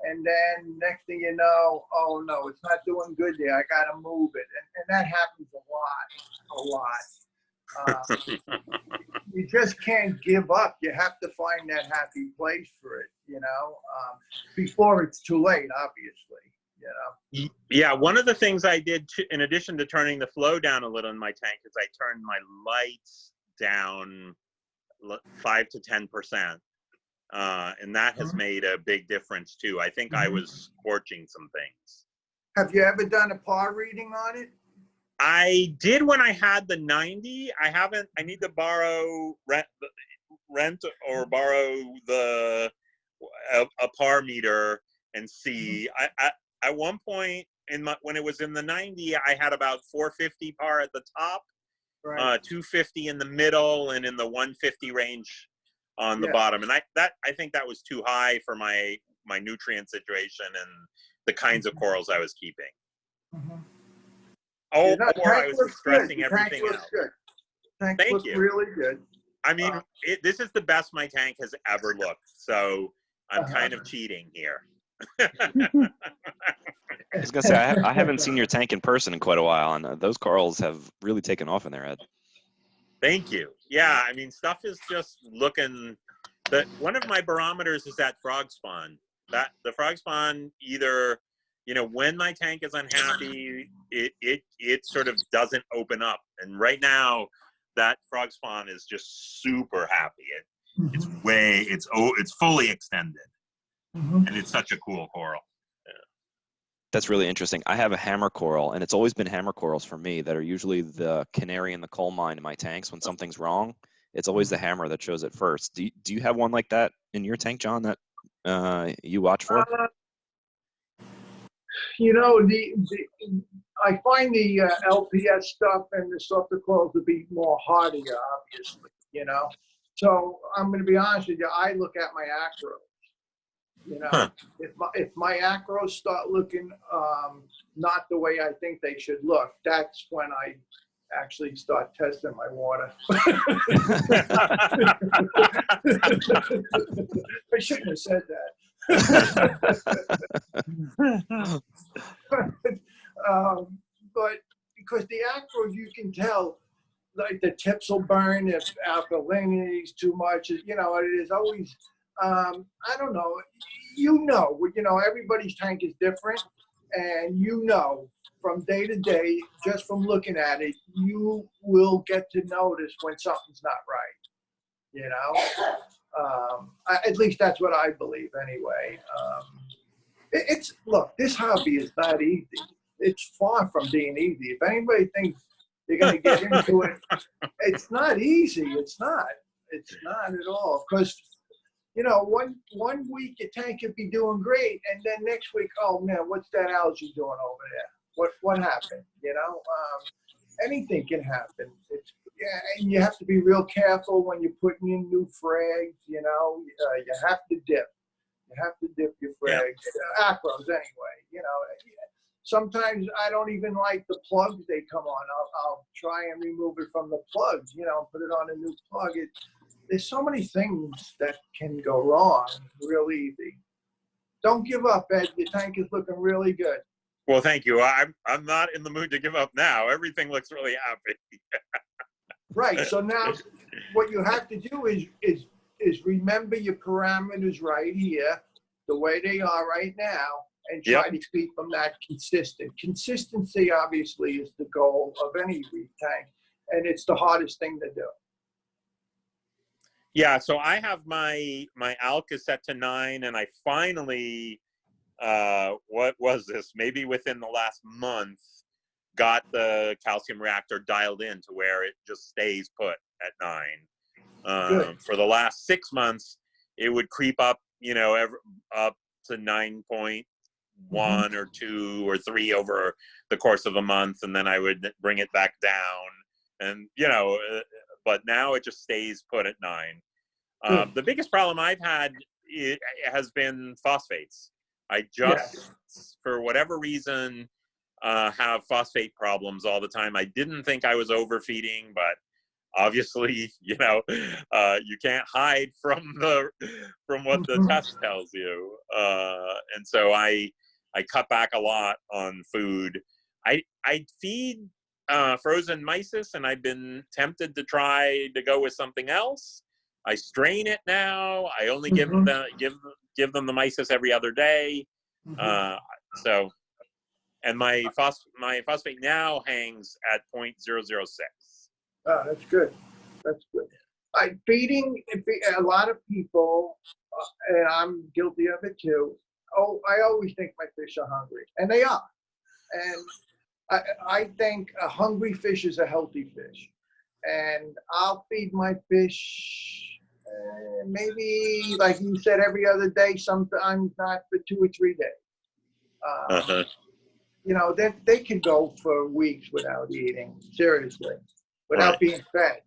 and then next thing you know, oh no, it's not doing good there. I got to move it, and that happens a lot. You just can't give up. You have to find that happy place for it, before it's too late, obviously, Yeah, one of the things I did, in addition to turning the flow down a little in my tank, is I turned my lights down 5 to 10%. And that has made a big difference too. I think I was scorching some things. Have you ever done a par reading on it? I did when I had the 90. I haven't. I need to rent or borrow a par meter and see. I at one point when it was in the 90, I had about 450 par at the top, Right. 250 in the middle, and in the 150 range on the bottom. And I think that was too high for my nutrient situation and the kinds of corals I was keeping. Or I was stressing everything out. Good. Tank Thank looks you. really good. I mean, this is the best my tank has ever looked. So I'm kind of cheating here. I was gonna say I haven't seen your tank in person in quite a while, and those corals have really taken off in their head. Thank you. Yeah, I mean, stuff is just looking. One of my barometers is that frog spawn. That the frog spawn either, when my tank is unhappy, it sort of doesn't open up. And right now, that frog spawn is just super happy. It's fully extended, and it's such a cool coral. That's really interesting. I have a hammer coral, and it's always been hammer corals for me that are usually the canary in the coal mine in my tanks. When something's wrong, it's always the hammer that shows it first. Do you have one like that in your tank, John, that you watch for? I find the LPS stuff and the softer corals to be more hardier, obviously, So I'm going to be honest with you. I look at my acros. If my acros start looking not the way I think they should look, that's when I actually start testing my water. I shouldn't have said that. But because the acros, you can tell, like the tips will burn if alkalinity is too much. It is always. I don't know. Everybody's tank is different, and from day to day, just from looking at it, you will get to notice when something's not right. At least that's what I believe, anyway. Look, this hobby is not easy. It's far from being easy. If anybody thinks they're going to get into it, it's not easy. It's not. It's not at all. Because one week your tank could be doing great, and then next week, oh man, what's that algae doing over there? What happened? Anything can happen. And you have to be real careful when you're putting in new frags. You have to dip. You have to dip your frags. Acros anyway. Sometimes I don't even like the plugs they come on. I'll try and remove it from the plugs. Put it on a new plug. There's so many things that can go wrong real easy. Don't give up, Ed. Your tank is looking really good. Well, thank you. I'm not in the mood to give up now. Everything looks really happy. Right. So now what you have to do is remember your parameters right here, the way they are right now, and try to keep them that consistent. Consistency, obviously, is the goal of any reef tank, and it's the hardest thing to do. Yeah, so I have my alk is set to 9, and I finally, what was this? Maybe within the last month, got the calcium reactor dialed in to where it just stays put at 9. For the last 6 months, it would creep up, up to 9.1 or 2 or 3 over the course of a month, and then I would bring it back down, and but now it just stays put at 9. The biggest problem I've had has been phosphates. I just, for whatever reason, have phosphate problems all the time. I didn't think I was overfeeding, but obviously, you can't hide from what the test tells you. And so I cut back a lot on food. I feed frozen mysis, and I've been tempted to try to go with something else. I strain it now. I only give them the mysis every other day. So, and my phosphate now hangs at 0.006. Oh, that's good. That's good. Feeding a lot of people, and I'm guilty of it too. Oh, I always think my fish are hungry, and they are. And I think a hungry fish is a healthy fish, and I'll feed my fish maybe, like you said, every other day. Sometimes not for 2 or 3 days. You know, they can go for weeks without eating. Seriously. Without being fed.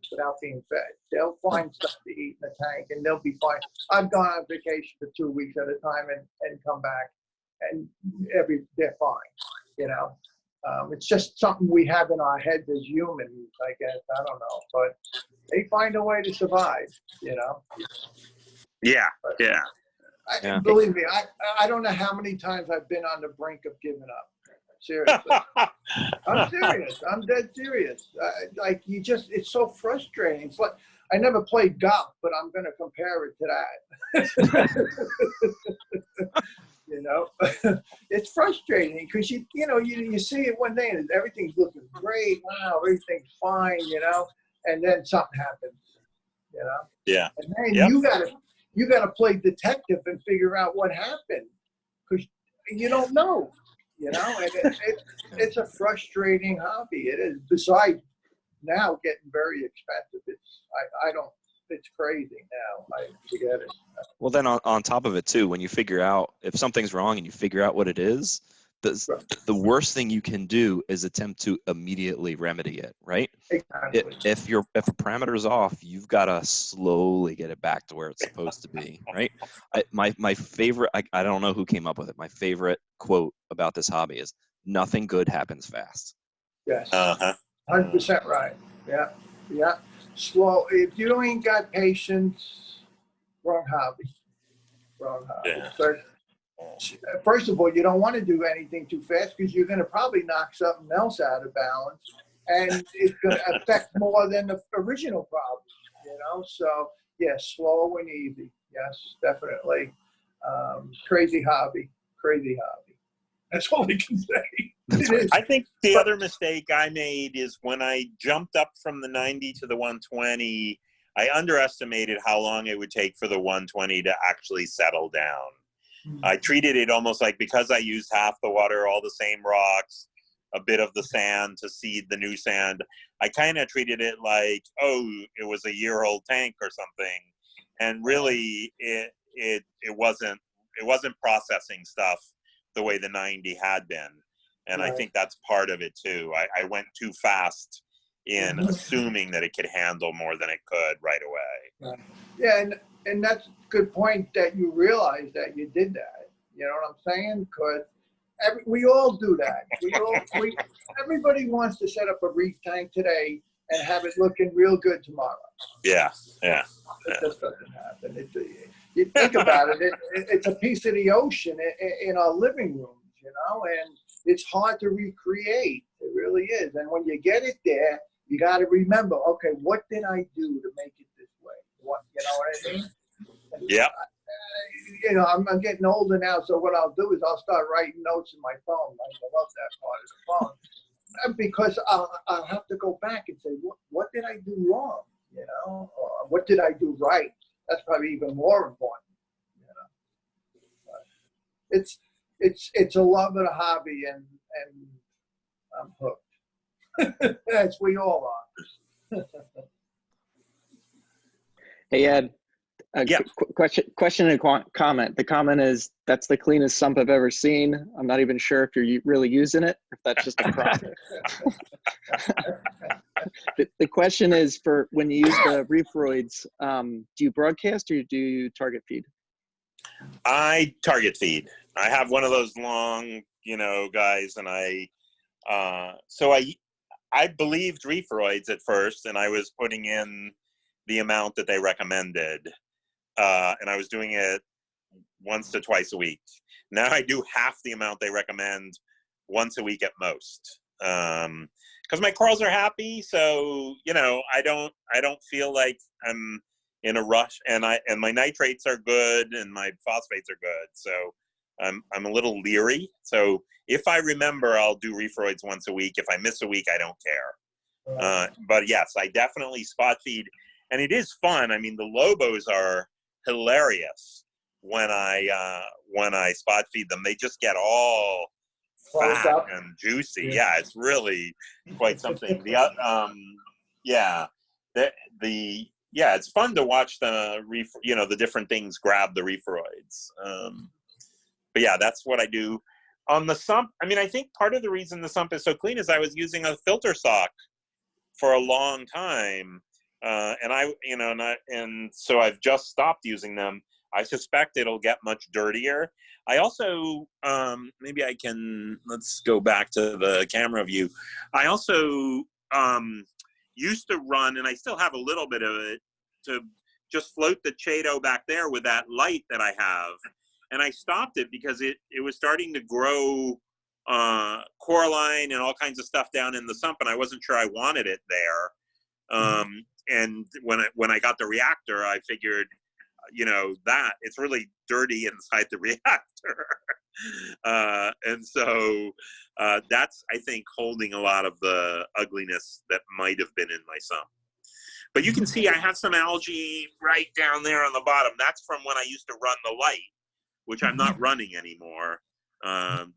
They'll find stuff to eat in the tank, and they'll be fine. I've gone on vacation for 2 weeks at a time and come back, and they're fine, you know. It's just something we have in our heads as humans, I guess. I don't know, but they find a way to survive, you know. Yeah, yeah. Believe me, I don't know how many times I've been on the brink of giving up. Seriously. I'm serious. I'm dead serious. Like, it's so frustrating. It's like, I never played golf, but I'm going to compare it to that. You know, it's frustrating because you see it one day and everything's looking great. Wow, everything's fine, you know, and then something happens, you know. Yeah. And then you gotta play detective and figure out what happened because you don't know. You know, and it's a frustrating hobby. It is. Besides now getting very expensive, it's crazy now. I forget it. Well, then on top of it too, when you figure out if something's wrong and you figure out what it is, the worst thing you can do is attempt to immediately remedy it, right? Exactly. If a parameter's off, you've got to slowly get it back to where it's supposed to be, right? My favorite, I don't know who came up with it. My favorite quote about this hobby is, "Nothing good happens fast." Yes. 100% right. Yeah. Yeah. Slow. If you ain't got patience, wrong hobby. Yeah. First of all, you don't want to do anything too fast because you're going to probably knock something else out of balance, and it's going to affect more than the original problem, you know? So, yeah, slow and easy. Yes, definitely. Crazy hobby. That's all we can say. It is. I think the other mistake I made is when I jumped up from the 90 to the 120, I underestimated how long it would take for the 120 to actually settle down. I treated it almost like, because I used half the water, all the same rocks, a bit of the sand to seed the new sand, I kind of treated it like, oh, it was a year-old tank or something. And really, it wasn't processing stuff the way the 90 had been. And I think that's part of it too. I went too fast in assuming that it could handle more than it could right away. Yeah, and that's a good point that you realize that you did that. You know what I'm saying? Because we all do that. Everybody wants to set up a reef tank today and have it looking real good tomorrow. Yeah. It just doesn't happen. You think about it, it's a piece of the ocean in our living rooms, you know, and it's hard to recreate. It really is. And when you get it there, you got to remember, okay, what did I do to make it this way? What, you know what I mean? Yeah. You know, I'm getting older now, so what I'll do is I'll start writing notes in my phone. I love that part of the phone. Because I'll have to go back and say, what did I do wrong? You know, or what did I do right? That's probably even more important. You know, but it's a love of the hobby, and I'm hooked. As we all are. Hey, Ed. Question and comment. The comment is, that's the cleanest sump I've ever seen. I'm not even sure if you're really using it, or if that's just a prop. The question is, for when you use the Reefroids, do you broadcast or do you target feed? I target feed. I have one of those long, guys, and I believed Reefroids at first, and I was putting in the amount that they recommended. And I was doing it once to twice a week. Now I do half the amount they recommend, once a week at most. because my corals are happy. So, you know, I don't feel like I'm in a rush, and my nitrates are good and my phosphates are good. So I'm a little leery. So if I remember, I'll do reefroids once a week. If I miss a week, I don't care. But yes, I definitely spot feed, and it is fun. I mean, the Lobos are hilarious when I spot feed them. They just get all fat and juicy. Yeah, it's really quite something. It's fun to watch the the different things grab the reefroids. But yeah, that's what I do. On the sump, I mean, I think part of the reason the sump is so clean is I was using a filter sock for a long time, and so I've just stopped using them. I suspect it'll get much dirtier. I also, maybe I can, let's go back to the camera view. I also used to run, and I still have a little bit of it, to just float the Chaeto back there with that light that I have. And I stopped it because it was starting to grow coralline and all kinds of stuff down in the sump, and I wasn't sure I wanted it there. And when I got the reactor, I figured, that it's really dirty inside the reactor. And so that's, I think, holding a lot of the ugliness that might have been in my sump. But you can see I have some algae right down there on the bottom. That's from when I used to run the light, which I'm not running anymore,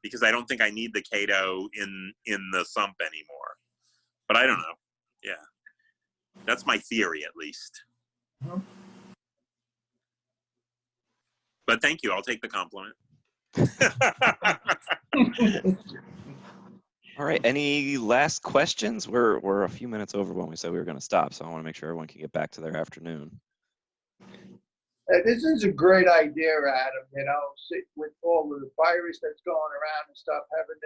because I don't think I need the Chaeto in the sump anymore. But I don't know. Yeah. That's my theory, at least. But thank you. I'll take the compliment. All right. Any last questions? We're a few minutes over when we said we were going to stop, so I want to make sure everyone can get back to their afternoon. This is a great idea, Adam. With all the virus that's going around and stuff, having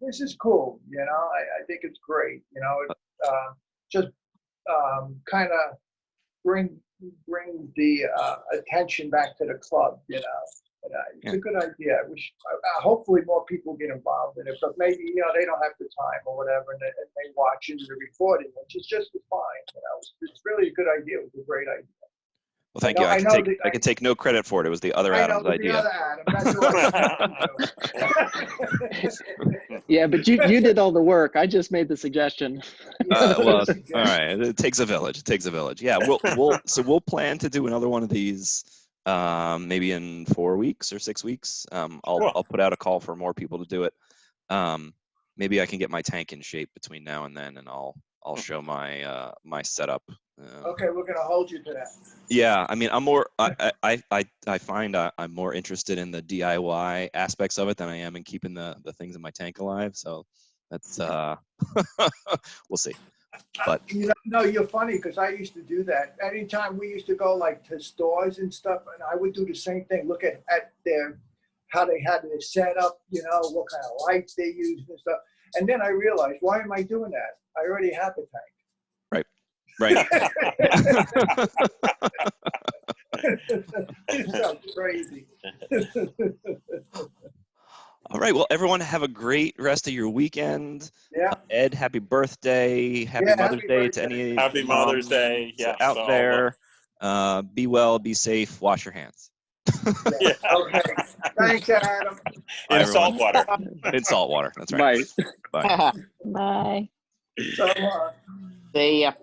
this is cool. I think it's great. Just kind of bring the attention back to the club. It's a good idea. Hopefully more people get involved in it, but maybe they don't have the time or whatever, and they watch into the recording, which is just fine. It's really a good idea. It was a great idea. Well, thank you. I can take no credit for it. It was the other Adam's idea. That's right. Yeah, but you did all the work. I just made the suggestion. Well, all right. It takes a village. It takes a village. Yeah. We'll plan to do another one of these maybe in 4 weeks or 6 weeks. I'll put out a call for more people to do it. Maybe I can get my tank in shape between now and then, and I'll show my my setup. Okay, we're gonna hold you to that. Yeah, I mean, I'm more. I find I'm more interested in the DIY aspects of it than I am in keeping the things in my tank alive. So that's we'll see. But you're funny, because I used to do that. Anytime we used to go like to stores and stuff, and I would do the same thing. Look at how they had their setup, what kind of lights they used and stuff. And then I realized, why am I doing that? I already have a tank. Right. It's so crazy. All right. Well, everyone have a great rest of your weekend. Yeah. Ed, happy birthday. Happy Mother's Day to any Happy Mother's Day. Yeah, out there. Be well, be safe, wash your hands. Yeah. Okay. Thanks, Adam. In salt water. In salt water. That's right. Bye. Bye. Bye. So, See ya.